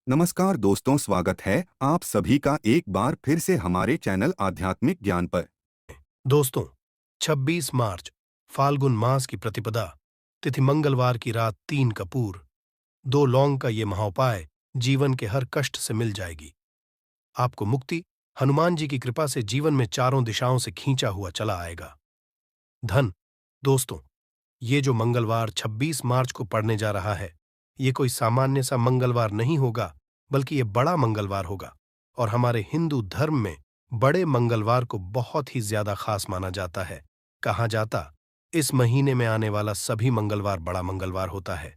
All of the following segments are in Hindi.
नमस्कार दोस्तों, स्वागत है आप सभी का एक बार फिर से हमारे चैनल आध्यात्मिक ज्ञान पर। दोस्तों, 26 मार्च फाल्गुन मास की प्रतिपदा तिथि मंगलवार की रात 3 कपूर 2 लौंग का ये महाउपाय जीवन के हर कष्ट से मिल जाएगी। आपको मुक्ति हनुमान जी की कृपा से जीवन में चारों दिशाओं से खींचा हुआ चला आएगा। धन। दोस्तों, ये जो मंगलवार 26 मार्च को पड़ने जा रहा है, ये कोई सामान्य सा मंगलवार नहीं होगा, बल्कि ये बड़ा मंगलवार होगा और हमारे हिंदू धर्म में बड़े मंगलवार को बहुत ही ज्यादा खास माना जाता है। कहा जाता, इस महीने में आने वाला सभी मंगलवार बड़ा मंगलवार होता है।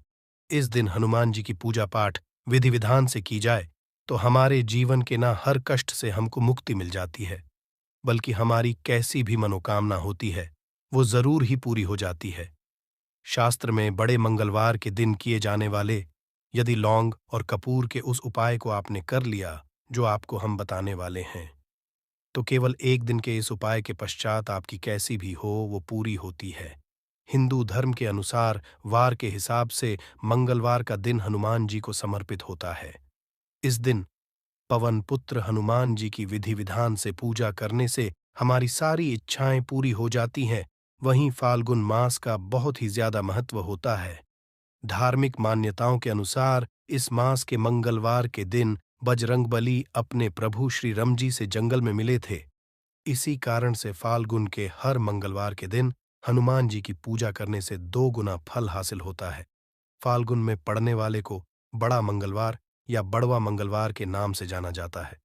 इस दिन हनुमान जी की पूजा पाठ विधि विधान से की जाए तो हमारे जीवन के ना हर कष्ट से हमको मुक्ति मिल जाती है, बल्कि हमारी कैसी भी मनोकामना होती है वो जरूर ही पूरी हो जाती है। शास्त्र में बड़े मंगलवार के दिन किए जाने वाले यदि लौंग और कपूर के उस उपाय को आपने कर लिया जो आपको हम बताने वाले हैं, तो केवल एक दिन के इस उपाय के पश्चात आपकी कैसी भी हो वो पूरी होती है। हिंदू धर्म के अनुसार वार के हिसाब से मंगलवार का दिन हनुमान जी को समर्पित होता है। इस दिन पवन पुत्र हनुमान जी की विधि विधान से पूजा करने से हमारी सारी इच्छाएं पूरी हो जाती हैं। वहीं फाल्गुन मास का बहुत ही ज्यादा महत्व होता है। धार्मिक मान्यताओं के अनुसार इस मास के मंगलवार के दिन बजरंगबली अपने प्रभु श्री राम जी से जंगल में मिले थे। इसी कारण से फाल्गुन के हर मंगलवार के दिन हनुमान जी की पूजा करने से 2 गुना फल हासिल होता है। फाल्गुन में पड़ने वाले को बड़ा मंगलवार या बड़वा मंगलवार के नाम से जाना जाता है।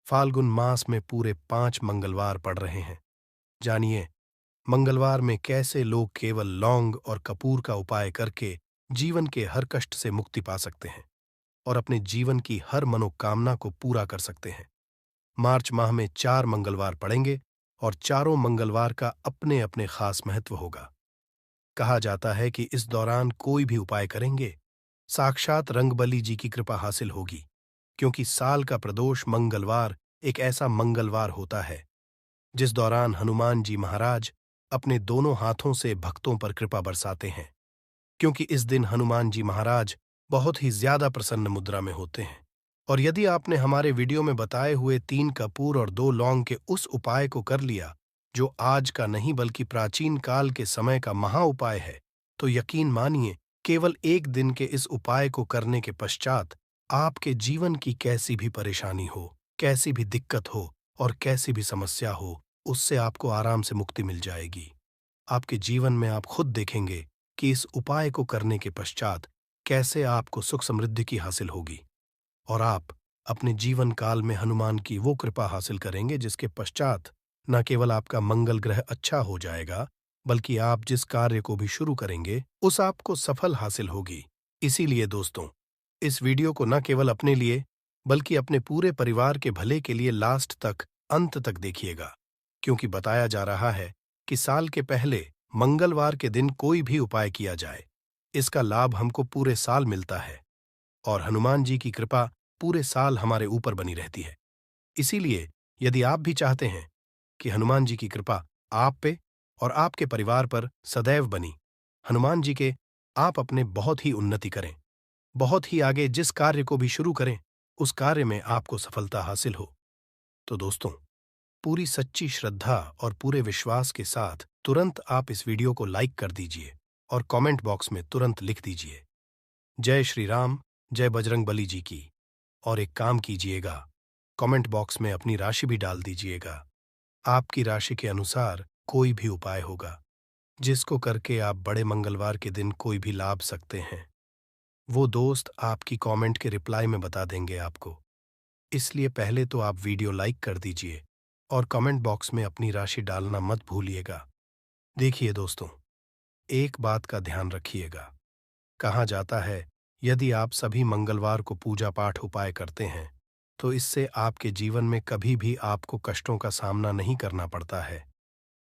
फाल्गुन मास में पूरे 5 मंगलवार पड़ रहे हैं। जानिए, मंगलवार में कैसे लोग केवल लौंग और कपूर का उपाय करके जीवन के हर कष्ट से मुक्ति पा सकते हैं और अपने जीवन की हर मनोकामना को पूरा कर सकते हैं। मार्च माह में 4 मंगलवार पड़ेंगे और चारों मंगलवार का अपने अपने खास महत्व होगा। कहा जाता है कि इस दौरान कोई भी उपाय करेंगे, साक्षात रंगबली जी की कृपा हासिल होगी, क्योंकि साल का प्रदोष मंगलवार एक ऐसा मंगलवार होता है जिस दौरान हनुमान जी महाराज अपने दोनों हाथों से भक्तों पर कृपा बरसाते हैं। क्योंकि इस दिन हनुमान जी महाराज बहुत ही ज्यादा प्रसन्न मुद्रा में होते हैं। और यदि आपने हमारे वीडियो में बताए हुए 3 कपूर और 2 लौंग के उस उपाय को कर लिया, जो आज का नहीं बल्कि प्राचीन काल के समय का महा उपाय है, तो यकीन मानिए, केवल एक दिन के इस उपाय को करने के पश्चात आपके जीवन की कैसी भी परेशानी हो, कैसी भी दिक्कत हो और कैसी भी समस्या हो, उससे आपको आराम से मुक्ति मिल जाएगी। आपके जीवन में आप खुद देखेंगे कि इस उपाय को करने के पश्चात कैसे आपको सुख समृद्धि की हासिल होगी और आप अपने जीवन काल में हनुमान की वो कृपा हासिल करेंगे जिसके पश्चात न केवल आपका मंगल ग्रह अच्छा हो जाएगा, बल्कि आप जिस कार्य को भी शुरू करेंगे उस आपको सफल हासिल होगी। इसीलिए दोस्तों, इस वीडियो को न केवल अपने लिए बल्कि अपने पूरे परिवार के भले के लिए लास्ट तक, अंत तक देखिएगा, क्योंकि बताया जा रहा है कि साल के पहले मंगलवार के दिन कोई भी उपाय किया जाए, इसका लाभ हमको पूरे साल मिलता है और हनुमान जी की कृपा पूरे साल हमारे ऊपर बनी रहती है। इसीलिए यदि आप भी चाहते हैं कि हनुमान जी की कृपा आप पे और आपके परिवार पर सदैव बनी, हनुमान जी के आप अपने बहुत ही उन्नति करें, बहुत ही आगे जिस कार्य को भी शुरू करें उस कार्य में आपको सफलता हासिल हो, तो दोस्तों, पूरी सच्ची श्रद्धा और पूरे विश्वास के साथ तुरंत आप इस वीडियो को लाइक कर दीजिए और कमेंट बॉक्स में तुरंत लिख दीजिए, जय श्री राम, जय बजरंगबली जी की। और एक काम कीजिएगा, कमेंट बॉक्स में अपनी राशि भी डाल दीजिएगा। आपकी राशि के अनुसार कोई भी उपाय होगा जिसको करके आप बड़े मंगलवार के दिन कोई भी लाभ सकते हैं, वो दोस्त आपकी कमेंट के रिप्लाई में बता देंगे आपको। इसलिए पहले तो आप वीडियो लाइक कर दीजिए और कमेंट बॉक्स में अपनी राशि डालना मत भूलिएगा। देखिए दोस्तों, एक बात का ध्यान रखिएगा। कहा जाता है, यदि आप सभी मंगलवार को पूजा पाठ उपाय करते हैं तो इससे आपके जीवन में कभी भी आपको कष्टों का सामना नहीं करना पड़ता है,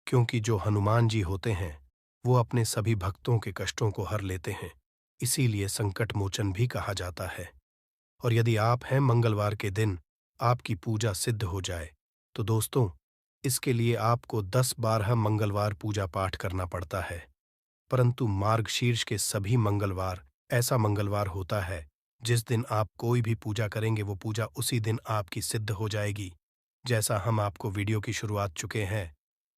क्योंकि जो हनुमान जी होते हैं वो अपने सभी भक्तों के कष्टों को हर लेते हैं। इसीलिए संकट मोचन भी कहा जाता है। और यदि आप हैं मंगलवार के दिन आपकी पूजा सिद्ध हो जाए, तो दोस्तों, इसके लिए आपको 10-12 मंगलवार पूजा पाठ करना पड़ता है। परंतु मार्गशीर्ष के सभी मंगलवार ऐसा मंगलवार होता है जिस दिन आप कोई भी पूजा करेंगे वो पूजा उसी दिन आपकी सिद्ध हो जाएगी। जैसा हम आपको वीडियो की शुरुआत चुके हैं,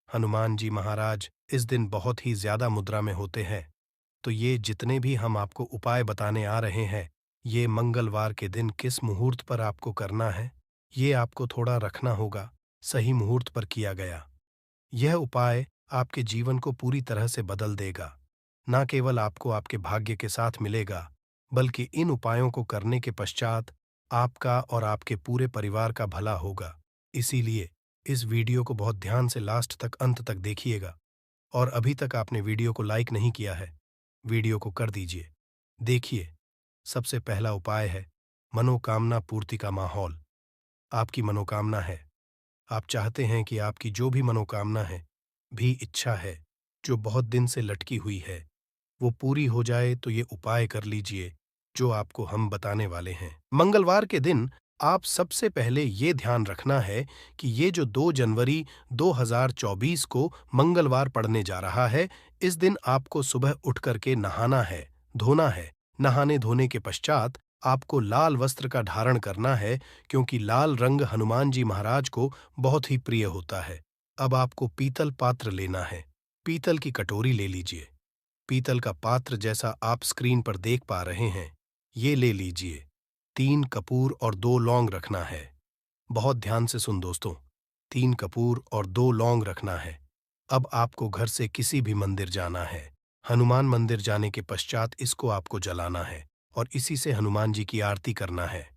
हनुमान जी महाराज इस दिन बहुत ही ज्यादा मुद्रा में होते हैं। तो ये जितने भी हम आपको उपाय बताने आ रहे हैं, ये मंगलवार के दिन किस मुहूर्त पर आपको करना है, ये आपको थोड़ा रखना होगा। सही मुहूर्त पर किया गया यह उपाय आपके जीवन को पूरी तरह से बदल देगा। न केवल आपको आपके भाग्य के साथ मिलेगा, बल्कि इन उपायों को करने के पश्चात आपका और आपके पूरे परिवार का भला होगा। इसीलिए इस वीडियो को बहुत ध्यान से लास्ट तक, अंत तक देखिएगा। और अभी तक आपने वीडियो को लाइक नहीं किया है, वीडियो को कर दीजिए। देखिए, सबसे पहला उपाय है मनोकामना पूर्ति का माहौल। आपकी मनोकामना है, आप चाहते हैं कि आपकी जो भी मनोकामना है, भी इच्छा है, जो बहुत दिन से लटकी हुई है, वो पूरी हो जाए, तो ये उपाय कर लीजिए जो आपको हम बताने वाले हैं। मंगलवार के दिन आप सबसे पहले ये ध्यान रखना है कि ये जो 2 जनवरी 2024 को मंगलवार पड़ने जा रहा है, इस दिन आपको सुबह उठ करके नहाना है, धोना है। नहाने धोने के पश्चात आपको लाल वस्त्र का धारण करना है, क्योंकि लाल रंग हनुमान जी महाराज को बहुत ही प्रिय होता है। अब आपको पीतल पात्र लेना है। पीतल की कटोरी ले लीजिए। पीतल का पात्र जैसा आप स्क्रीन पर देख पा रहे हैं, ये ले लीजिए। 3 कपूर और 2 लौंग रखना है। बहुत ध्यान से सुन दोस्तों, 3 कपूर और 2 लौंग रखना है। अब आपको घर से किसी भी मंदिर जाना है। हनुमान मंदिर जाने के पश्चात इसको आपको जलाना है और इसी से हनुमान जी की आरती करना है।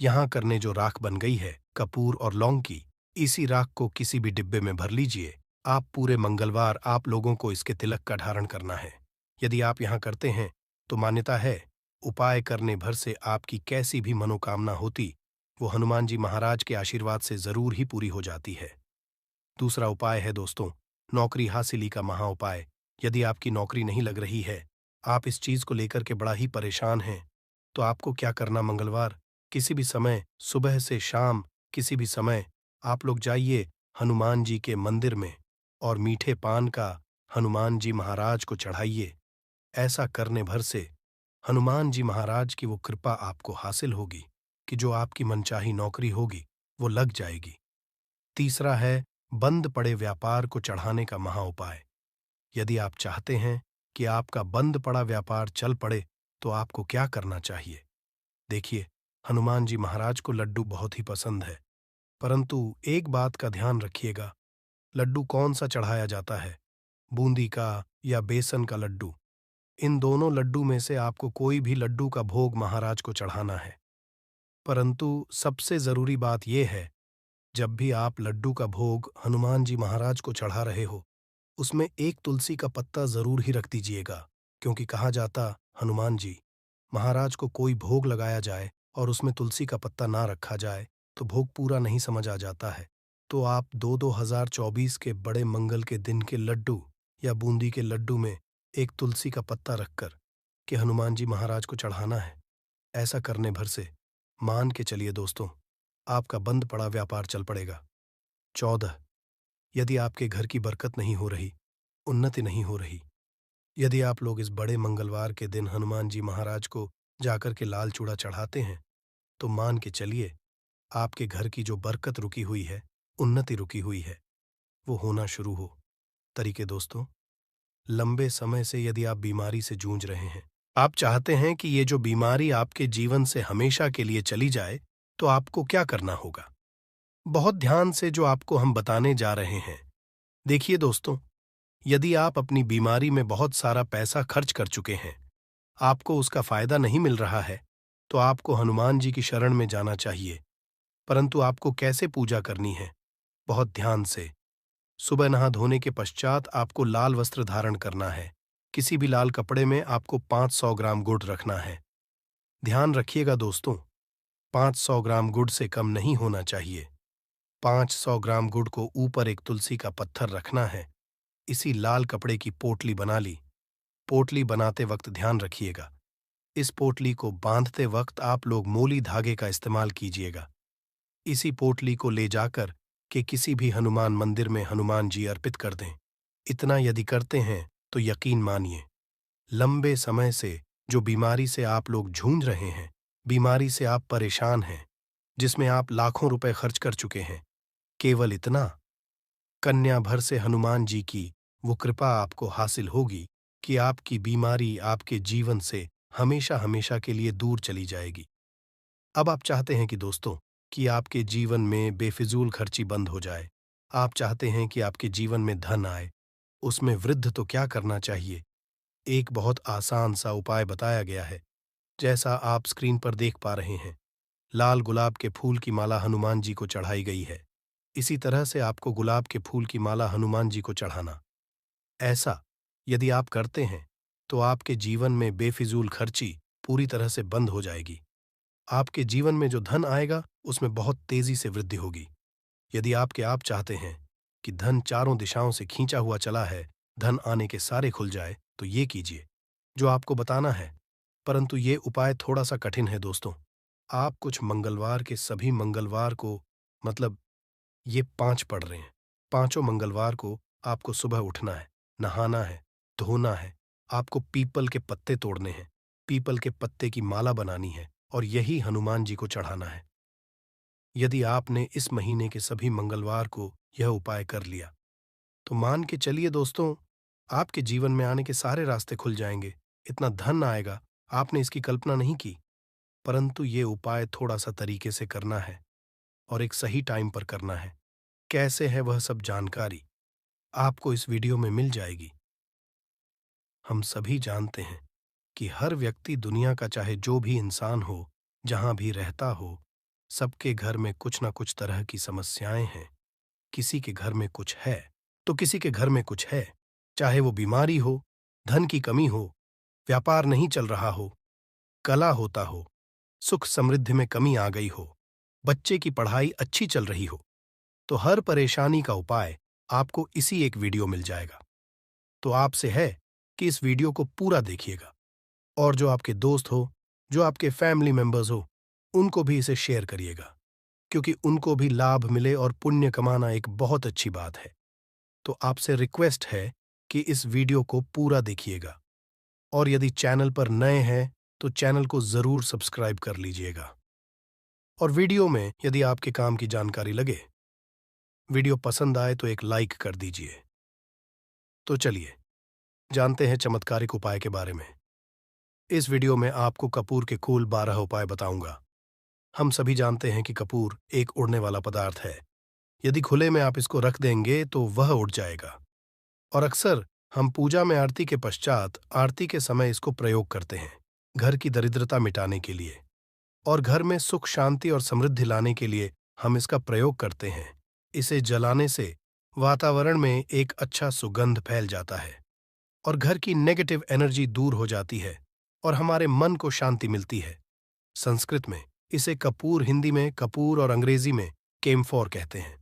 यहाँ करने जो राख बन गई है कपूर और लौंग की, इसी राख को किसी भी डिब्बे में भर लीजिए। आप पूरे मंगलवार आप लोगों को इसके तिलक का धारण करना है। यदि आप यहाँ करते हैं तो मान्यता है, उपाय करने भर से आपकी कैसी भी मनोकामना होती, वो हनुमान जी महाराज के आशीर्वाद से जरूर ही पूरी हो जाती है। दूसरा उपाय है दोस्तों, नौकरी हासिली का महा उपाय। यदि आपकी नौकरी नहीं लग रही है, आप इस चीज को लेकर के बड़ा ही परेशान हैं, तो आपको क्या करना, मंगलवार किसी भी समय, सुबह से शाम किसी भी समय आप लोग जाइए हनुमान जी के मंदिर में और मीठे पान का हनुमान जी महाराज को चढ़ाइए। ऐसा करने भर से हनुमान जी महाराज की वो कृपा आपको हासिल होगी कि जो आपकी मनचाही नौकरी होगी वो लग जाएगी। तीसरा है बंद पड़े व्यापार को चढ़ाने का महा उपाय। यदि आप चाहते हैं कि आपका बंद पड़ा व्यापार चल पड़े, तो आपको क्या करना चाहिए। देखिए, हनुमान जी महाराज को लड्डू बहुत ही पसंद है, परंतु एक बात का ध्यान रखिएगा, लड्डू कौन सा चढ़ाया जाता है, बूंदी का या बेसन का लड्डू। इन दोनों लड्डू में से आपको कोई भी लड्डू का भोग महाराज को चढ़ाना है। परंतु सबसे जरूरी बात यह है, जब भी आप लड्डू का भोग हनुमान जी महाराज को चढ़ा रहे हो, उसमें एक तुलसी का पत्ता जरूर ही रख दीजिएगा, क्योंकि कहा जाता, हनुमान जी महाराज को कोई भोग लगाया जाए और उसमें तुलसी का पत्ता ना रखा जाए तो भोग पूरा नहीं समझ आ जाता है। तो आप 2024 के बड़े मंगल के दिन के लड्डू या बूंदी के लड्डू में एक तुलसी का पत्ता रखकर कि हनुमान जी महाराज को चढ़ाना है। ऐसा करने भर से मान के चलिए दोस्तों, आपका बंद पड़ा व्यापार चल पड़ेगा। 14, यदि आपके घर की बरकत नहीं हो रही, उन्नति नहीं हो रही, यदि आप लोग इस बड़े मंगलवार के दिन हनुमान जी महाराज को जाकर के लाल चूड़ा चढ़ाते हैं, तो मान के चलिए आपके घर की जो बरकत रुकी हुई है, उन्नति रुकी हुई है, वो होना शुरू हो। तरीके दोस्तों, लंबे समय से यदि आप बीमारी से जूझ रहे हैं, आप चाहते हैं कि ये जो बीमारी आपके जीवन से हमेशा के लिए चली जाए, तो आपको क्या करना होगा। बहुत ध्यान से जो आपको हम बताने जा रहे हैं। देखिए दोस्तों, यदि आप अपनी बीमारी में बहुत सारा पैसा खर्च कर चुके हैं, आपको उसका फायदा नहीं मिल रहा है, तो आपको हनुमान जी की शरण में जाना चाहिए। परंतु आपको कैसे पूजा करनी है, बहुत ध्यान से। सुबह नहा धोने के पश्चात आपको लाल वस्त्र धारण करना है। किसी भी लाल कपड़े में आपको 500 ग्राम गुड़ रखना है। ध्यान रखिएगा दोस्तों, 500 ग्राम गुड़ से कम नहीं होना चाहिए। 500 ग्राम गुड़ को ऊपर एक तुलसी का पत्थर रखना है। इसी लाल कपड़े की पोटली बना ली। पोटली बनाते वक्त ध्यान रखिएगा, इस पोटली को बांधते वक्त आप लोग मोली धागे का इस्तेमाल कीजिएगा। इसी पोटली को ले जाकर के किसी भी हनुमान मंदिर में हनुमान जी अर्पित कर दें। इतना यदि करते हैं तो यकीन मानिए, लंबे समय से जो बीमारी से आप लोग जूझ रहे हैं, बीमारी से आप परेशान हैं, जिसमें आप लाखों रुपए खर्च कर चुके हैं, केवल इतना, कन्या भर से हनुमान जी की वो कृपा आपको हासिल होगी कि आपकी बीमारी आपके जीवन से हमेशा हमेशा के लिए दूर चली जाएगी। अब आप चाहते हैं कि दोस्तों, कि आपके जीवन में बेफिजूल खर्ची बंद हो जाए। आप चाहते हैं कि आपके जीवन में धन आए। उसमें वृद्धि तो क्या करना चाहिए? एक बहुत आसान सा उपाय बताया गया है, जैसा आप स्क्रीन पर देख पा रहे हैं। लाल गुलाब के फूल की माला हनुमान जी को चढ़ाई गई है। इसी तरह से आपको गुलाब के फूल की माला हनुमान जी को चढ़ाना। ऐसा यदि आप करते हैं, तो आपके जीवन में बेफिजूल खर्ची पूरी तरह से बंद हो जाएगी। आपके जीवन में जो धन आएगा, उसमें बहुत तेजी से वृद्धि होगी। यदि आप चाहते हैं कि धन चारों दिशाओं से खींचा हुआ चला है, धन आने के सारे खुल जाए, तो ये कीजिए, जो आपको बताना है। परंतु ये उपाय थोड़ा सा कठिन है दोस्तों। आप कुछ मंगलवार के सभी मंगलवार को, मतलब ये 5 पड़ रहे हैं, पांचों मंगलवार को आपको सुबह उठना है, नहाना है, धोना है, आपको पीपल के पत्ते तोड़ने हैं, पीपल के पत्ते की माला बनानी है और यही हनुमान जी को चढ़ाना है। यदि आपने इस महीने के सभी मंगलवार को यह उपाय कर लिया, तो मान के चलिए दोस्तों, आपके जीवन में आने के सारे रास्ते खुल जाएंगे। इतना धन आएगा, आपने इसकी कल्पना नहीं की। परंतु ये उपाय थोड़ा सा तरीके से करना है और एक सही टाइम पर करना है। कैसे है वह सब जानकारी आपको इस वीडियो में मिल जाएगी। हम सभी जानते हैं कि हर व्यक्ति, दुनिया का चाहे जो भी इंसान हो, जहां भी रहता हो, सबके घर में कुछ ना कुछ तरह की समस्याएं हैं। किसी के घर में कुछ है, तो किसी के घर में कुछ है। चाहे वो बीमारी हो, धन की कमी हो, व्यापार नहीं चल रहा हो, कला होता हो, सुख समृद्धि में कमी आ गई हो, बच्चे की पढ़ाई अच्छी चल रही हो, तो हर परेशानी का उपाय आपको इसी एक वीडियो मिल जाएगा। तो आपसे है कि इस वीडियो को पूरा देखिएगा और जो आपके दोस्त हो, जो आपके फैमिली मेंबर्स हो, उनको भी इसे शेयर करिएगा, क्योंकि उनको भी लाभ मिले और पुण्य कमाना एक बहुत अच्छी बात है। तो आपसे रिक्वेस्ट है कि इस वीडियो को पूरा देखिएगा और यदि चैनल पर नए हैं, तो चैनल को जरूर सब्सक्राइब कर लीजिएगा। और वीडियो में यदि आपके काम की जानकारी लगे, वीडियो पसंद आए, तो एक लाइक कर दीजिए। तो चलिए जानते हैं चमत्कारिक उपाय के बारे में। इस वीडियो में आपको कपूर के कुल 12 उपाय बताऊंगा। हम सभी जानते हैं कि कपूर एक उड़ने वाला पदार्थ है। यदि खुले में आप इसको रख देंगे, तो वह उड़ जाएगा। और अक्सर हम पूजा में आरती के पश्चात, आरती के समय इसको प्रयोग करते हैं, घर की दरिद्रता मिटाने के लिए और घर में सुख शांति और समृद्धि लाने के लिए हम इसका प्रयोग करते हैं। इसे जलाने से वातावरण में एक अच्छा सुगंध फैल जाता है और घर की नेगेटिव एनर्जी दूर हो जाती है और हमारे मन को शांति मिलती है। संस्कृत में इसे कपूर, हिंदी में कपूर और अंग्रेजी में केम्फोर कहते हैं।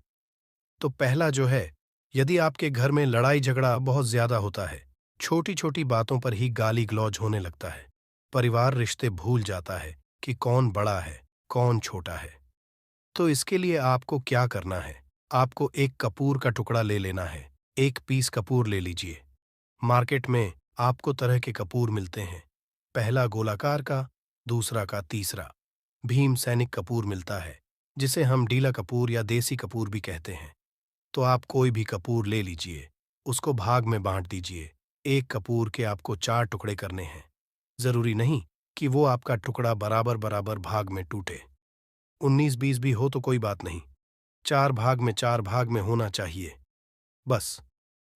तो पहला जो है, यदि आपके घर में लड़ाई झगड़ा बहुत ज्यादा होता है, छोटी छोटी बातों पर ही गाली गलौज होने लगता है, परिवार रिश्ते भूल जाता है कि कौन बड़ा है, कौन छोटा है, तो इसके लिए आपको क्या करना है? आपको एक कपूर का टुकड़ा ले लेना है। 1 पीस कपूर ले लीजिए। मार्केट में आपको तरह के कपूर मिलते हैं, पहला गोलाकार का, दूसरा का, तीसरा भीम सैनिक कपूर मिलता है, जिसे हम डीला कपूर या देसी कपूर भी कहते हैं। तो आप कोई भी कपूर ले लीजिए, उसको भाग में बांट दीजिए। एक कपूर के आपको 4 टुकड़े करने हैं। जरूरी नहीं कि वो आपका टुकड़ा बराबर बराबर भाग में टूटे। 19-20 भी हो तो कोई बात नहीं, 4 भाग में होना चाहिए बस।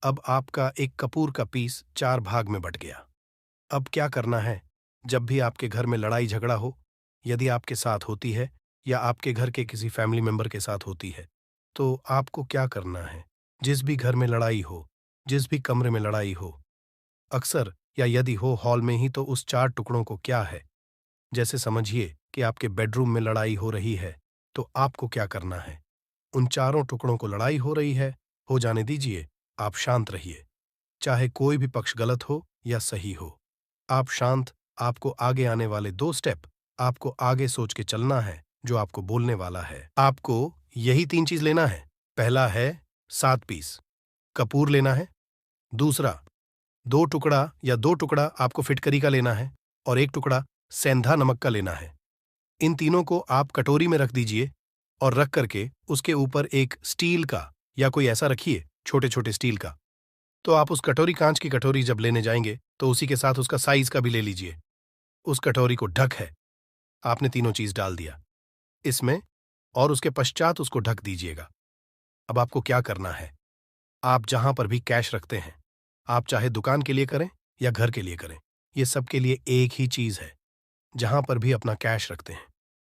अब आपका एक कपूर का पीस 4 भाग में बट गया। अब क्या करना है? जब भी आपके घर में लड़ाई झगड़ा हो, यदि आपके साथ होती है या आपके घर के किसी फैमिली मेंबर के साथ होती है, तो आपको क्या करना है? जिस भी घर में लड़ाई हो, जिस भी कमरे में लड़ाई हो, अक्सर या यदि हो हॉल में ही, तो उस 4 टुकड़ों को क्या है, जैसे समझिए कि आपके बेडरूम में लड़ाई हो रही है, तो आपको क्या करना है? उन चारों टुकड़ों को लड़ाई हो रही है, हो जाने दीजिए, आप शांत रहिए। चाहे कोई भी पक्ष गलत हो या सही हो, आप शांत। आपको आगे आने वाले 2 स्टेप आपको आगे सोच के चलना है, जो आपको बोलने वाला है। आपको यही 3 चीज लेना है। पहला है 7 पीस कपूर लेना है। दूसरा, 2 टुकड़ा या 2 टुकड़ा आपको फिटकरी का लेना है और 1 टुकड़ा सेंधा नमक का लेना है। इन तीनों को आप कटोरी में रख दीजिए और रख करके उसके ऊपर एक स्टील का या कोई ऐसा रखिए, छोटे छोटे स्टील का। तो आप उस कटोरी, कांच की कटोरी जब लेने जाएंगे तो उसी के साथ उसका साइज का भी ले लीजिए। उस कटोरी को ढक है, आपने तीनों चीज डाल दिया इसमें और उसके पश्चात उसको ढक दीजिएगा। अब आपको क्या करना है, आप जहां पर भी कैश रखते हैं, आप चाहे दुकान के लिए करें या घर के लिए करें, ये सब के लिए एक ही चीज है। जहां पर भी अपना कैश रखते हैं,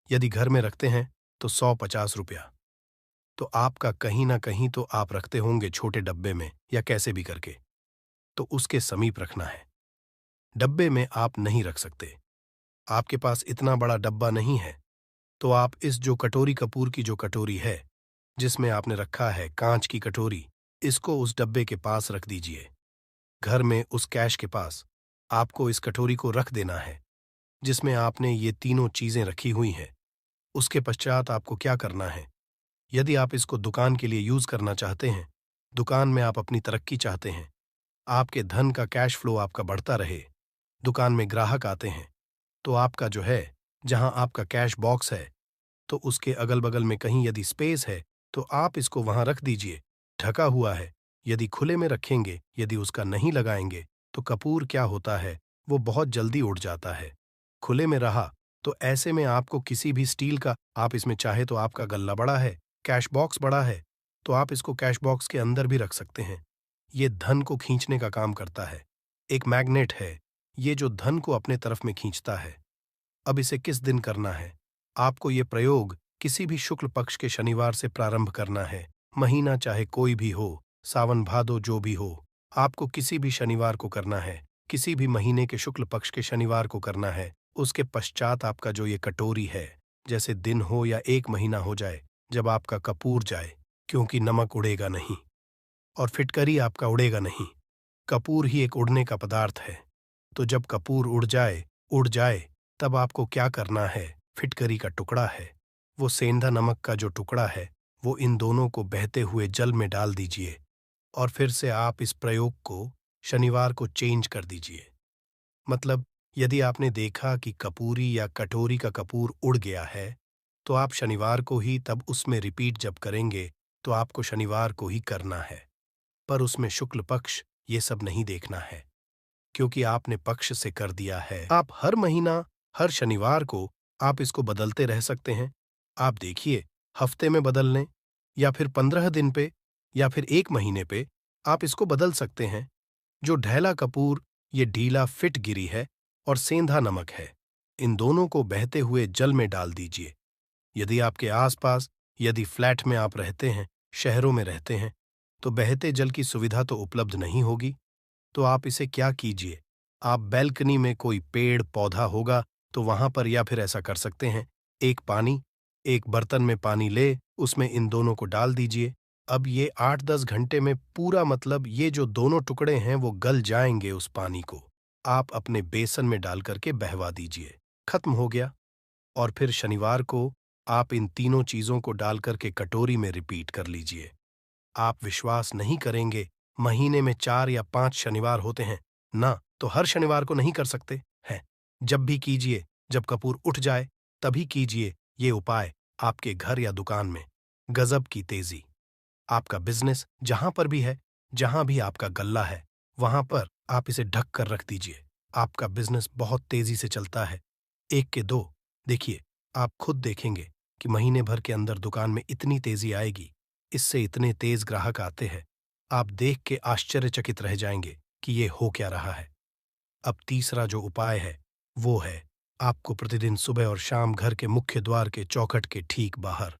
यदि घर में रखते हैं तो 150 रुपया, तो आपका कहीं ना कहीं तो आप रखते होंगे छोटे डब्बे में या कैसे भी करके, तो उसके समीप रखना है। डब्बे में आप नहीं रख सकते, आपके पास इतना बड़ा डब्बा नहीं है, तो आप इस जो कटोरी कपूर की जो कटोरी है जिसमें आपने रखा है कांच की कटोरी, इसको उस डब्बे के पास रख दीजिए। घर में उस कैश के पास आपको इस कटोरी को रख देना है जिसमें आपने ये तीनों चीजें रखी हुई हैं। उसके पश्चात आपको क्या करना है, यदि आप इसको दुकान के लिए यूज करना चाहते हैं, दुकान में आप अपनी तरक्की चाहते हैं, आपके धन का कैश फ्लो आपका बढ़ता रहे, दुकान में ग्राहक आते हैं, तो आपका जो है, जहां आपका कैश बॉक्स है तो उसके अगल बगल में कहीं यदि स्पेस है तो आप इसको वहां रख दीजिए। ढका हुआ है, यदि खुले में रखेंगे, यदि उसका नहीं लगाएंगे तो कपूर क्या होता है, वो बहुत जल्दी उड़ जाता है। खुले में रहा तो ऐसे में आपको किसी भी स्टील का, आप इसमें चाहे तो आपका गल्ला बड़ा है, कैश बॉक्स बड़ा है, तो आप इसको कैश बॉक्स के अंदर भी रख सकते हैं। ये धन को खींचने का काम करता है, एक मैग्नेट है ये जो धन को अपने तरफ में खींचता है। अब इसे किस दिन करना है, आपको ये प्रयोग किसी भी शुक्ल पक्ष के शनिवार से प्रारंभ करना है। महीना चाहे कोई भी हो, सावन भादो जो भी हो, आपको किसी भी शनिवार को करना है, किसी भी महीने के शुक्ल पक्ष के शनिवार को करना है। उसके पश्चात आपका जो ये कटोरी है, जैसे दिन हो या एक महीना हो जाए, जब आपका कपूर जाए, क्योंकि नमक उड़ेगा नहीं और फिटकरी आपका उड़ेगा नहीं, कपूर ही एक उड़ने का पदार्थ है। तो जब कपूर उड़ जाए, तब आपको क्या करना है, फिटकरी का टुकड़ा है, वो सेंधा नमक का जो टुकड़ा है, वो इन दोनों को बहते हुए जल में डाल दीजिए और फिर से आप इस प्रयोग को शनिवार को चेंज कर दीजिए। मतलब यदि आपने देखा कि कपूरी या कटोरी का कपूर उड़ गया है, तो आप शनिवार को ही तब उसमें रिपीट जब करेंगे तो आपको शनिवार को ही करना है, पर उसमें शुक्ल पक्ष ये सब नहीं देखना है, क्योंकि आपने पक्ष से कर दिया है। आप हर महीना, हर शनिवार को आप इसको बदलते रह सकते हैं। आप देखिए, हफ्ते में बदल लें या फिर 15 दिन पे या फिर 1 महीने पे आप इसको बदल सकते हैं। जो ढैला कपूर, ये ढीला फिट गिरी है और सेंधा नमक है, इन दोनों को बहते हुए जल में डाल दीजिए। यदि आपके आसपास, यदि फ्लैट में आप रहते हैं, शहरों में रहते हैं, तो बहते जल की सुविधा तो उपलब्ध नहीं होगी, तो आप इसे क्या कीजिए, आप बैल्कनी में कोई पेड़ पौधा होगा तो वहां पर या फिर ऐसा कर सकते हैं, एक बर्तन में पानी ले, उसमें इन दोनों को डाल दीजिए। अब ये 8-10 घंटे में पूरा, मतलब ये जो दोनों टुकड़े हैं वो गल जाएंगे, उस पानी को आप अपने बेसन में डाल करके बहवा दीजिए, खत्म हो गया। और फिर शनिवार को आप इन तीनों चीजों को डाल करके कटोरी में रिपीट कर लीजिए। आप विश्वास नहीं करेंगे, महीने में 4 या 5 शनिवार होते हैं ना, तो हर शनिवार को नहीं कर सकते हैं। जब भी कीजिए, जब कपूर उठ जाए तभी कीजिए ये उपाय। आपके घर या दुकान में गजब की तेजी, आपका बिजनेस जहां पर भी है, जहां भी आपका गल्ला है, वहां पर आप इसे ढक कर रख दीजिए। आपका बिजनेस बहुत तेजी से चलता है। 1 के 2, देखिए, आप खुद देखेंगे कि महीने भर के अंदर दुकान में इतनी तेजी आएगी, इससे इतने तेज ग्राहक आते हैं, आप देख के आश्चर्यचकित रह जाएंगे कि ये हो क्या रहा है। अब तीसरा जो उपाय है वो है, आपको प्रतिदिन सुबह और शाम घर के मुख्य द्वार के चौखट के ठीक बाहर,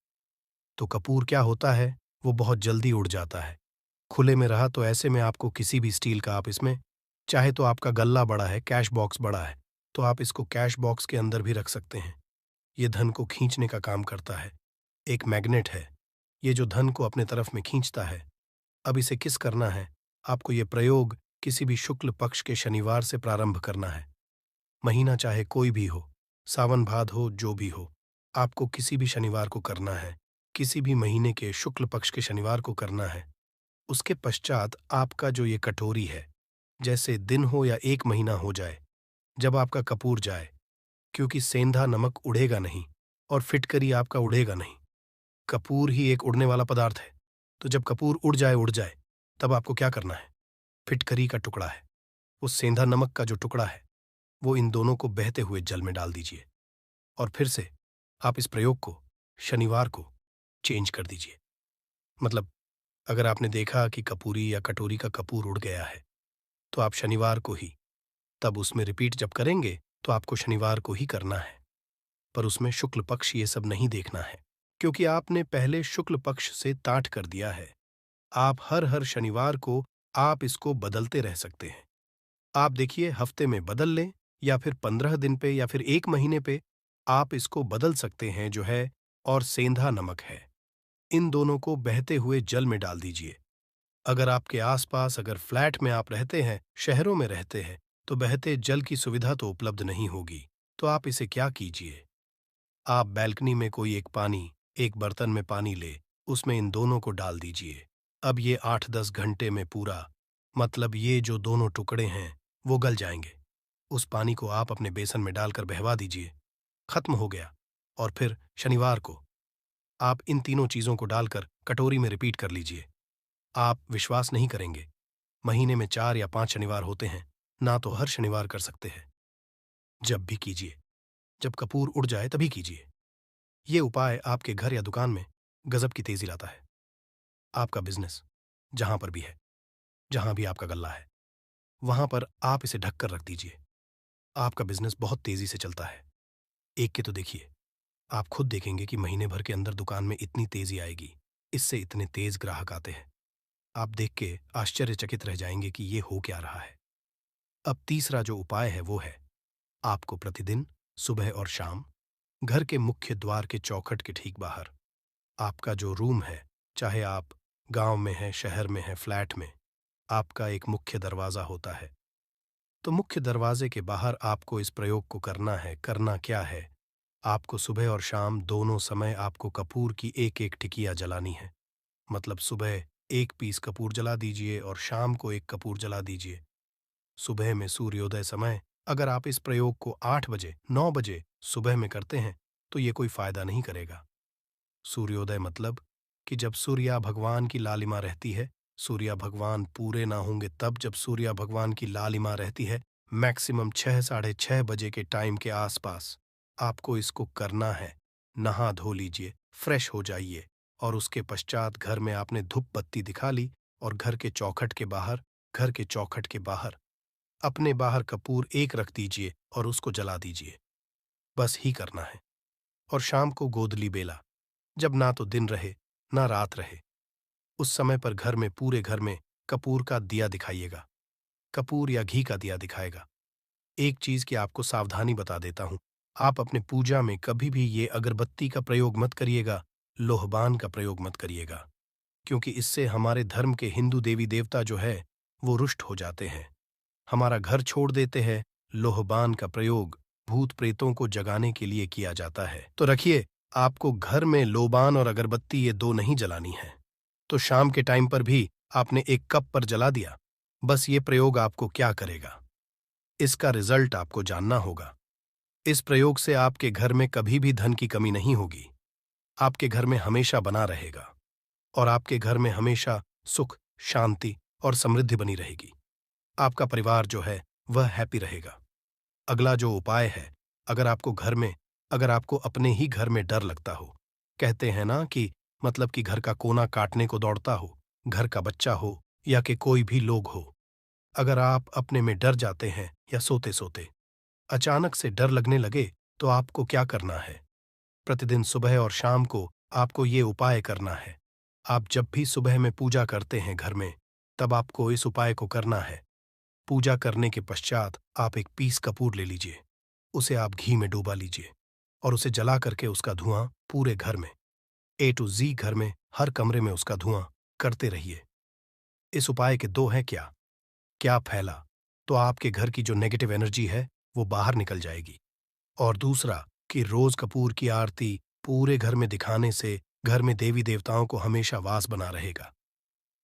तो कपूर क्या होता है, वो बहुत जल्दी उड़ जाता है। खुले में रहा तो ऐसे में आपको किसी भी स्टील का, आप इसमें चाहे तो आपका गल्ला बड़ा है, कैश बॉक्स बड़ा है, तो आप इसको कैश बॉक्स के अंदर भी रख सकते हैं। ये धन को खींचने का काम करता है, एक मैग्नेट है, ये जो धन को अपने तरफ में खींचता है। अब इसे किस करना है, आपको ये प्रयोग किसी भी शुक्ल पक्ष के शनिवार से प्रारंभ करना है। महीना चाहे कोई भी हो, सावन भाद हो जो भी हो, आपको किसी भी शनिवार को करना है, किसी भी महीने के शुक्ल पक्ष के शनिवार को करना है। उसके पश्चात आपका जो ये कटोरी है, जैसे दिन हो या 1 महीना हो जाए, जब आपका कपूर जाए, क्योंकि सेंधा नमक उड़ेगा नहीं, और फिटकरी आपका उड़ेगा नहीं। कपूर ही एक उड़ने वाला पदार्थ है। तो जब कपूर उड़ जाए, तब आपको क्या करना है? फिटकरी का टुकड़ा है, वो सेंधा नमक का जो टुकड़ा है, वो इन दोनों को बहते हुए जल में डाल दीजिए और फिर से आप इस प्रयोग को शनिवार को चेंज कर दीजिए। मतलब अगर आपने देखा कि कपूरी या कटोरी का कपूर उड़ गया है, तो आप शनिवार को ही, तब उसमें रिपीट जब करेंगे तो आपको शनिवार को ही करना है। पर उसमें शुक्ल पक्ष ये सब नहीं देखना है, क्योंकि आपने पहले शुक्ल पक्ष से ताट कर दिया है। आप हर हर शनिवार को आप इसको बदलते रह सकते हैं। आप देखिए, हफ्ते में बदल लें या फिर 15 दिन पे या फिर 1 महीने पे आप इसको बदल सकते हैं जो है, और सेंधा नमक है। इन दोनों को बहते हुए जल में डाल दीजिए। अगर आपके आसपास, अगर फ्लैट में आप रहते हैं, शहरों में रहते हैं, तो बहते जल की सुविधा तो उपलब्ध नहीं होगी। तो आप इसे क्या कीजिए, आप बैल्कनी में कोई एक बर्तन में पानी ले, उसमें इन दोनों को डाल दीजिए। अब ये 8-10 घंटे में पूरा, मतलब ये जो दोनों टुकड़े हैं वो गल जाएंगे। उस पानी को आप अपने बेसन में डालकर बहवा दीजिए। खत्म हो गया। और फिर शनिवार को आप इन तीनों चीजों को डालकर कटोरी में रिपीट कर लीजिए। आप विश्वास नहीं करेंगे, महीने में 4 या 5 शनिवार होते हैं, ना तो हर शनिवार कर सकते हैं। जब भी कीजिए, जब कपूर उड़ जाए तभी कीजिए। ये उपाय आपके घर या दुकान में गजब की तेजी लाता है। आपका बिजनेस जहां पर भी है, जहां भी आपका गल्ला है, वहां पर आप इसे ढक कर रख दीजिए। आपका बिजनेस बहुत तेजी से चलता है। एक के तो देखिए, आप खुद देखेंगे कि महीने भर के अंदर दुकान में इतनी तेजी आएगी, इससे इतने तेज ग्राहक आते हैं। आप देख के आश्चर्यचकित रह जाएंगे कि ये हो क्या रहा है। अब तीसरा जो उपाय है वो है, आपको प्रतिदिन सुबह और शाम घर के मुख्य द्वार के चौखट के ठीक बाहर, आपका जो रूम है, चाहे आप गांव में हैं, शहर में हैं, फ्लैट में, आपका एक मुख्य दरवाजा होता है। तो मुख्य दरवाजे के बाहर आपको इस प्रयोग को करना है। करना क्या है, आपको सुबह और शाम दोनों समय आपको कपूर की एक एक टिकिया जलानी है। मतलब सुबह 1 पीस कपूर जला दीजिए और शाम को 1 कपूर जला दीजिए। सुबह में सूर्योदय समय अगर आप इस प्रयोग को 8 बजे, 9 बजे सुबह में करते हैं, तो ये कोई फायदा नहीं करेगा। सूर्योदय मतलब कि जब सूर्या भगवान की लालिमा रहती है, सूर्या भगवान पूरे ना होंगे तब, जब सूर्या भगवान की लालिमा रहती है, मैक्सिमम 6, साढ़े 6 बजे के टाइम के आसपास आपको इसको करना है। नहा धो लीजिए, फ्रेश हो जाइए, और उसके पश्चात घर में आपने धूप बत्ती दिखा ली, और घर के चौखट के बाहर अपने बाहर कपूर 1 रख दीजिए और उसको जला दीजिए। बस ही करना है। और शाम को गोधली बेला, जब ना तो दिन रहे ना रात रहे, उस समय पर घर में, पूरे घर में कपूर का दिया दिखाइएगा। कपूर या घी का दिया दिखाएगा। एक चीज की आपको सावधानी बता देता हूं, आप अपने पूजा में कभी भी ये अगरबत्ती का प्रयोग मत करिएगा, लोहबान का प्रयोग मत करिएगा, क्योंकि इससे हमारे धर्म के हिंदू देवी देवता जो है वो रुष्ट हो जाते हैं, हमारा घर छोड़ देते हैं। लोहबान का प्रयोग भूत प्रेतों को जगाने के लिए किया जाता है। तो रखिए, आपको घर में लोबान और अगरबत्ती ये 2 नहीं जलानी है। तो शाम के टाइम पर भी आपने 1 कप पर जला दिया। बस ये प्रयोग आपको क्या करेगा, इसका रिजल्ट आपको जानना होगा। इस प्रयोग से आपके घर में कभी भी धन की कमी नहीं होगी। आपके घर में हमेशा बना रहेगा, और आपके घर में हमेशा सुख, शांति और समृद्धि बनी रहेगी। आपका परिवार जो है वह हैप्पी रहेगा। अगला जो उपाय है, अगर आपको अपने ही घर में डर लगता हो, कहते हैं ना कि मतलब कि घर का कोना काटने को दौड़ता हो, घर का बच्चा हो या कि कोई भी लोग हो, अगर आप अपने में डर जाते हैं या सोते सोते अचानक से डर लगने लगे, तो आपको क्या करना है, प्रतिदिन सुबह और शाम को आपको ये उपाय करना है। आप जब भी सुबह में पूजा करते हैं घर में, तब आपको इस उपाय को करना है। पूजा करने के पश्चात आप 1 पीस कपूर ले लीजिए, उसे आप घी में डुबा लीजिए और उसे जला करके उसका धुआं पूरे घर में, A to Z घर में, हर कमरे में उसका धुआं करते रहिए। इस उपाय के 2 हैं क्या फैला, तो आपके घर की जो नेगेटिव एनर्जी है वो बाहर निकल जाएगी, और दूसरा कि रोज कपूर की आरती पूरे घर में दिखाने से घर में देवी देवताओं को हमेशा वास बना रहेगा,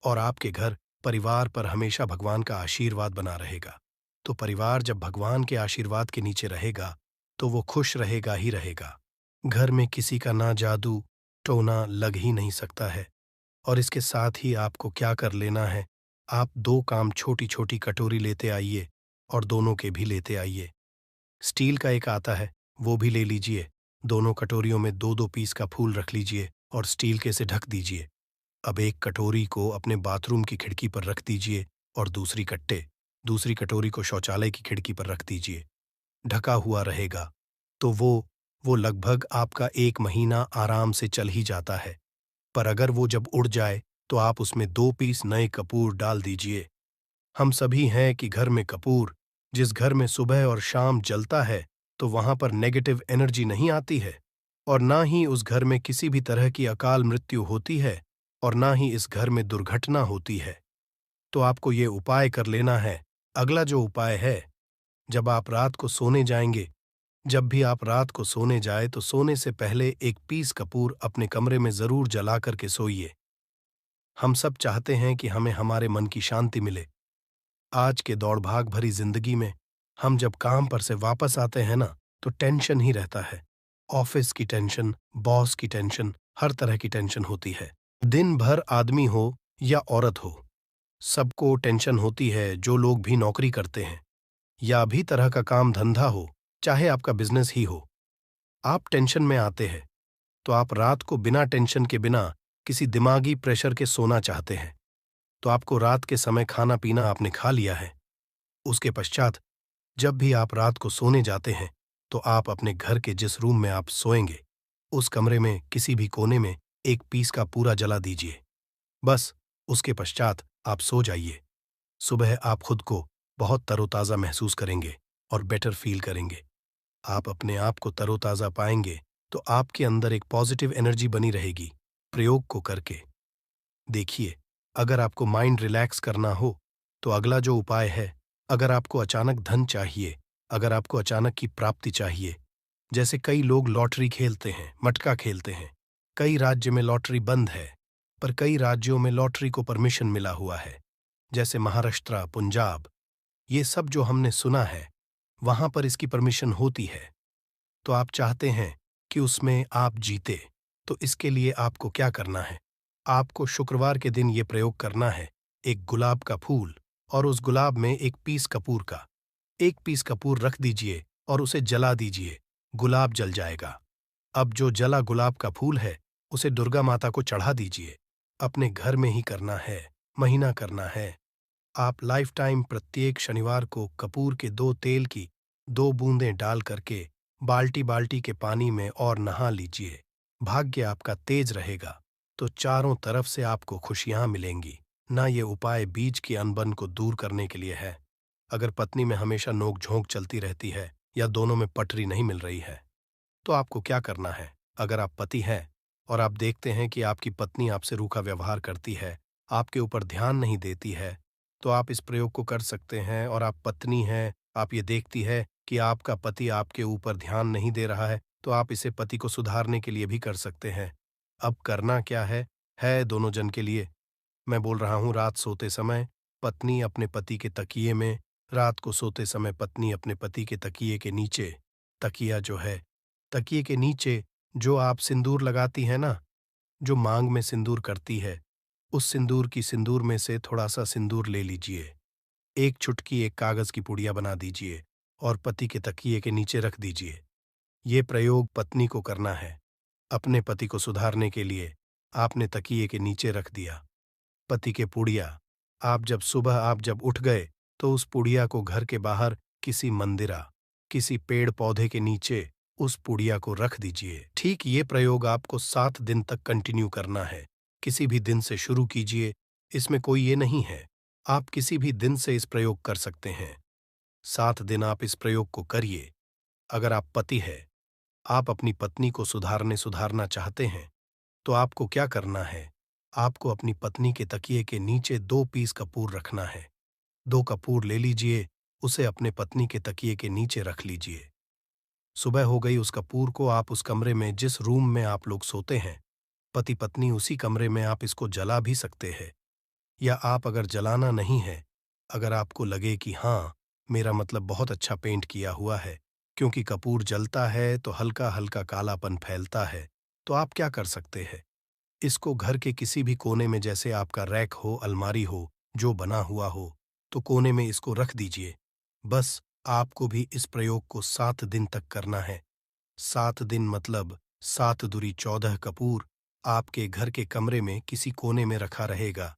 और आपके घर परिवार पर हमेशा भगवान का आशीर्वाद बना रहेगा। तो परिवार जब भगवान के आशीर्वाद के नीचे रहेगा, तो वो खुश रहेगा ही रहेगा। घर में किसी का ना जादू टोना लग ही नहीं सकता है। और इसके साथ ही आपको क्या कर लेना है, आप 2 काम छोटी-छोटी कटोरी लेते आइए और दोनों के भी लेते आइए। स्टील का एक आता है, वो भी ले लीजिए। दोनों कटोरियों में 2-2 पीस का फूल रख लीजिए और स्टील के से ढक दीजिए। अब एक कटोरी को अपने बाथरूम की खिड़की पर रख दीजिए और दूसरी कटोरी को शौचालय की खिड़की पर रख दीजिए। ढका हुआ रहेगा, तो वो लगभग आपका 1 महीना आराम से चल ही जाता है। पर अगर वो जब उड़ जाए, तो आप उसमें 2 पीस नए कपूर डाल दीजिए। हम सभी हैं कि घर में कपूर, जिस घर में सुबह और शाम जलता है, तो वहां पर नेगेटिव एनर्जी नहीं आती है और ना ही उस घर में किसी भी तरह की अकाल मृत्यु होती है और ना ही इस घर में दुर्घटना होती है। तो आपको ये उपाय कर लेना है। अगला जो उपाय है, जब आप रात को सोने जाएंगे, जब भी आप रात को सोने जाए तो सोने से पहले 1 पीस कपूर अपने कमरे में जरूर जला करके सोइए। हम सब चाहते हैं कि हमें हमारे मन की शांति मिले। आज के दौड़-भाग भरी जिंदगी में हम जब काम पर से वापस आते हैं ना, तो टेंशन ही रहता है। ऑफिस की टेंशन, बॉस की टेंशन, हर तरह की टेंशन होती है। दिन भर आदमी हो या औरत हो, सबको टेंशन होती है। जो लोग भी नौकरी करते हैं या भी तरह का काम धंधा हो, चाहे आपका बिजनेस ही हो, आप टेंशन में आते हैं, तो आप रात को बिना टेंशन के, बिना किसी दिमागी प्रेशर के सोना चाहते हैं। तो आपको रात के समय खाना पीना आपने खा लिया है। उसके पश्चात जब भी आप रात को सोने जाते हैं, तो आप अपने घर के जिस रूम में आप सोएंगे, उस कमरे में किसी भी कोने में 1 पीस का पूरा जला दीजिए। बस उसके पश्चात आप सो जाइए। सुबह आप खुद को बहुत तरोताज़ा महसूस करेंगे और बेटर फील करेंगे। आप अपने आप को तरोताज़ा पाएंगे, तो आपके अंदर एक पॉजिटिव एनर्जी बनी रहेगी। प्रयोग को करके देखिए। अगर आपको माइंड रिलैक्स करना हो, तो अगला जो उपाय है, अगर आपको अचानक धन चाहिए, अगर आपको अचानक की प्राप्ति चाहिए, जैसे कई लोग लॉटरी खेलते हैं, मटका खेलते हैं। कई राज्य में लॉटरी बंद है, पर कई राज्यों में लॉटरी को परमिशन मिला हुआ है, जैसे महाराष्ट्र, पंजाब। ये सब जो हमने सुना है, वहां पर इसकी परमिशन होती है। तो आप चाहते हैं कि उसमें आप जीते, तो इसके लिए आपको क्या करना है? आपको शुक्रवार के दिन ये प्रयोग करना है। एक गुलाब का फूल और उस गुलाब में 1 पीस कपूर का, 1 पीस कपूर रख दीजिए और उसे जला दीजिए। गुलाब जल जाएगा। अब जो जला गुलाब का फूल है, उसे दुर्गा माता को चढ़ा दीजिए। अपने घर में ही करना है, महीना करना है। आप लाइफ टाइम प्रत्येक शनिवार को कपूर के 2 तेल की 2 बूंदें डाल करके बाल्टी बाल्टी के पानी में और नहा लीजिए। भाग्य आपका तेज रहेगा, तो चारों तरफ से आपको खुशियां मिलेंगी। ना ये उपाय बीच की अनबन को दूर करने के लिए है। अगर पत्नी में हमेशा नोक झोंक चलती रहती है या दोनों में पटरी नहीं मिल रही है, तो आपको क्या करना है? अगर आप पति हैं और आप देखते हैं कि आपकी पत्नी आपसे रूखा व्यवहार करती है, आपके ऊपर ध्यान नहीं देती है, तो आप इस प्रयोग को कर सकते हैं। और आप पत्नी हैं, आप ये देखती है कि आपका पति आपके ऊपर ध्यान नहीं दे रहा है, तो आप इसे पति को सुधारने के लिए भी कर सकते हैं। अब करना क्या है दोनों जन के लिए। मैं बोल रहा हूँ, रात सोते समय पत्नी अपने पति के तकिए में, रात को सोते समय पत्नी अपने पति के तकिए के नीचे, तकिया जो है, तकिए के नीचे जो आप सिंदूर लगाती है ना, जो मांग में सिंदूर करती है, उस सिंदूर की सिंदूर में से थोड़ा सा सिंदूर ले लीजिए। एक चुटकी एक कागज की पुड़िया बना दीजिए और पति के तकिए के नीचे रख दीजिए। ये प्रयोग पत्नी को करना है। अपने पति को सुधारने के लिए आपने तकिए के नीचे रख दिया पति के पुड़िया। आप जब उठ गए, तो उस पुड़िया को घर के बाहर किसी मंदिरा, किसी पेड़ पौधे के नीचे उस पुड़िया को रख दीजिए। ठीक ये प्रयोग आपको 7 दिन तक कंटिन्यू करना है। किसी भी दिन से शुरू कीजिए, इसमें कोई ये नहीं है। आप किसी भी दिन से इस प्रयोग कर सकते हैं। 7 दिन आप इस प्रयोग को करिए। अगर आप पति है, आप अपनी पत्नी को सुधारना चाहते हैं, तो आपको क्या करना है? आपको अपनी पत्नी के तकिए के नीचे 2 पीस कपूर रखना है। 2 कपूर ले लीजिए, उसे अपने पत्नी के तकिए के नीचे रख लीजिए। सुबह हो गई, उस कपूर को आप उस कमरे में, जिस रूम में आप लोग सोते हैं, पति पत्नी उसी कमरे में आप इसको जला भी सकते हैं। या आप अगर जलाना नहीं है, अगर आपको लगे कि हाँ, मेरा मतलब बहुत अच्छा पेंट किया हुआ है, क्योंकि कपूर जलता है तो हल्का हल्का कालापन फैलता है। तो आप क्या कर सकते हैं? इसको घर के किसी भी कोने में, जैसे आपका रैक हो, अलमारी हो, जो बना हुआ हो, तो कोने में इसको रख दीजिए। बस आपको भी इस प्रयोग को 7 दिन तक करना है। 7 दिन मतलब 7 दूरी 14 कपूर आपके घर के कमरे में किसी कोने में रखा रहेगा।